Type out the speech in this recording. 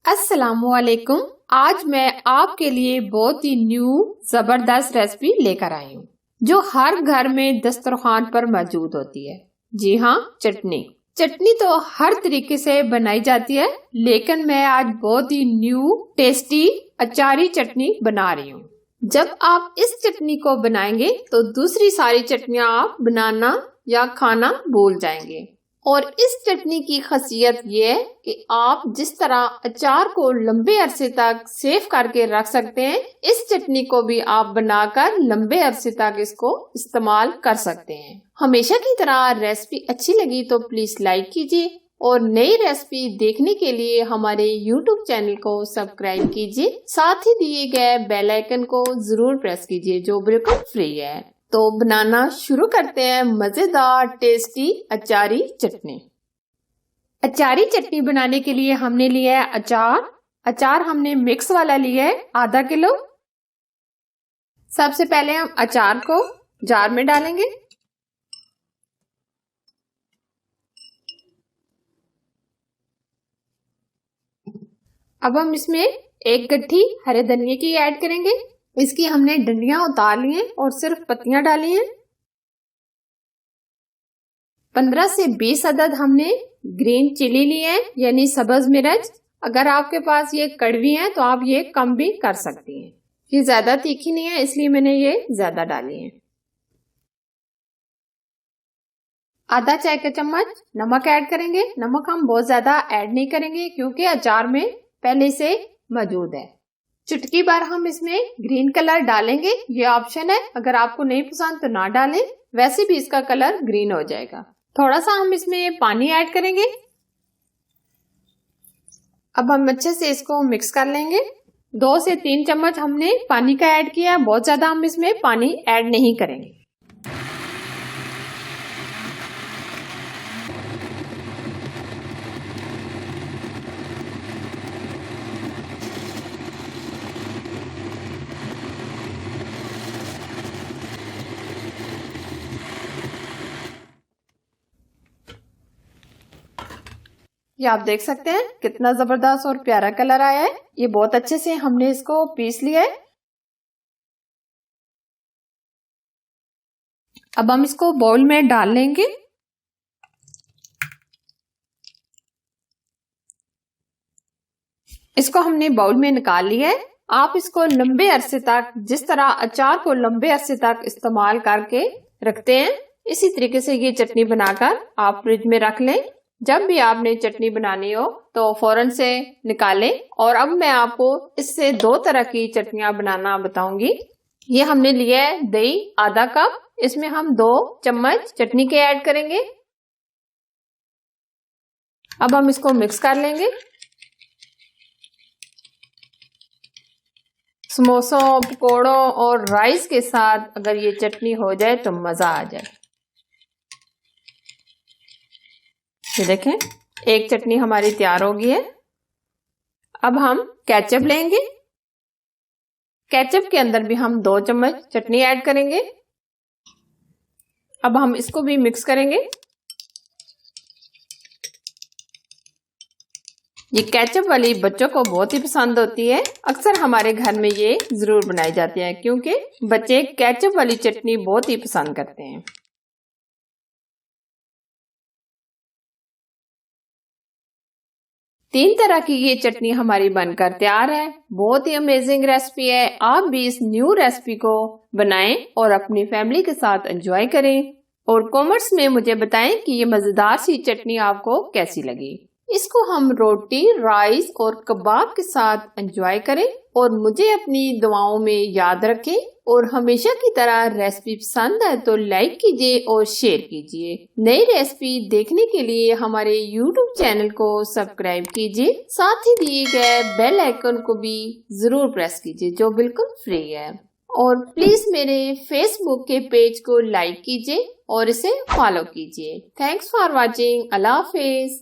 अस्सलामुअलैकुम। आज मैं आपके लिए बहुत ही न्यू जबरदस्त रेसिपी लेकर आई हूँ जो हर घर में दस्तरखान पर मौजूद होती है। जी हाँ, चटनी। चटनी तो हर तरीके से बनाई जाती है, लेकिन मैं आज बहुत ही न्यू टेस्टी अचारी चटनी बना रही हूँ। जब आप इस चटनी को बनाएंगे तो दूसरी सारी चटनियाँ आप बनाना या खाना भूल जाएंगे। और इस चटनी की खासियत ये है कि आप जिस तरह अचार को लंबे अरसे तक सेव करके रख सकते हैं, इस चटनी को भी आप बनाकर लंबे अरसे तक इसको इस्तेमाल कर सकते हैं। हमेशा की तरह रेसिपी अच्छी लगी तो प्लीज लाइक कीजिए और नई रेसिपी देखने के लिए हमारे YouTube चैनल को सब्सक्राइब कीजिए। साथ ही दिए गए बेल आइकन को जरूर प्रेस कीजिए जो बिल्कुल फ्री है। तो बनाना शुरू करते हैं मजेदार टेस्टी अचारी चटनी। अचारी चटनी बनाने के लिए हमने लिया है अचार हमने मिक्स वाला लिया है आधा किलो। सबसे पहले हम अचार को जार में डालेंगे। अब हम इसमें एक गट्ठी हरे धनिये की ऐड करेंगे। इसकी हमने डंडियां उतार ली हैं और सिर्फ पत्तियां डाली हैं। 15 से 20 अदद हमने ग्रीन चिली लिए हैं, यानी सब्ज मिर्च। अगर आपके पास ये कड़वी है तो आप ये कम भी कर सकती हैं। ये ज्यादा तीखी नहीं है इसलिए मैंने ये ज्यादा डाली है। आधा चाय का चम्मच नमक ऐड करेंगे। नमक हम बहुत ज्यादा ऐड नहीं करेंगे क्योंकि अचार में पहले से मौजूद है। चुटकी भर हम इसमें ग्रीन कलर डालेंगे, ये ऑप्शन है, अगर आपको नहीं पसंद तो ना डालें, वैसे भी इसका कलर ग्रीन हो जाएगा। थोड़ा सा हम इसमें पानी ऐड करेंगे। अब हम अच्छे से इसको मिक्स कर लेंगे। 2 से 3 चम्मच हमने पानी का ऐड किया, बहुत ज्यादा हम इसमें पानी ऐड नहीं करेंगे। ये आप देख सकते हैं कितना जबरदस्त और प्यारा कलर आया है। ये बहुत अच्छे से हमने इसको पीस लिया है। अब हम इसको बाउल में डाल लेंगे। इसको हमने बाउल में निकाल लिया है। आप इसको लंबे अरसे तक, जिस तरह अचार को लंबे अरसे तक इस्तेमाल करके रखते हैं, इसी तरीके से ये चटनी बनाकर आप फ्रिज में रख लें। जब भी आपने चटनी बनानी हो तो फौरन से निकालें। और अब मैं आपको इससे 2 तरह की चटनियां बनाना बताऊंगी। ये हमने लिया है दही आधा कप, इसमें हम 2 चम्मच चटनी के ऐड करेंगे। अब हम इसको मिक्स कर लेंगे। समोसों, पकोड़ों और राइस के साथ अगर ये चटनी हो जाए तो मजा आ जाए। ये देखें, एक चटनी हमारी तैयार हो गई है। अब हम केचप लेंगे। केचप के अंदर भी हम 2 चम्मच चटनी ऐड करेंगे। अब हम इसको भी मिक्स करेंगे। ये केचप वाली बच्चों को बहुत ही पसंद होती है। अक्सर हमारे घर में ये जरूर बनाई जाती है क्योंकि बच्चे केचप वाली चटनी बहुत ही पसंद करते हैं। तीन तरह की ये चटनी हमारी बनकर तैयार है। बहुत ही अमेजिंग रेसिपी है। आप भी इस न्यू रेसिपी को बनाएं और अपनी फैमिली के साथ एंजॉय करें और कमेंट्स में मुझे बताएं कि ये मजेदार सी चटनी आपको कैसी लगी। इसको हम रोटी, राइस और कबाब के साथ एंजॉय करें और मुझे अपनी दुआओं में याद रखें। और हमेशा की तरह रेसिपी पसंद है तो लाइक कीजिए और शेयर कीजिए। नई रेसिपी देखने के लिए हमारे YouTube चैनल को सब्सक्राइब कीजिए। साथ ही दिए गए बेल आइकन को भी जरूर प्रेस कीजिए जो बिल्कुल फ्री है। और प्लीज मेरे फेसबुक के पेज को लाइक कीजिए और इसे फॉलो कीजिए। Thanks for watching. Allah Hafiz.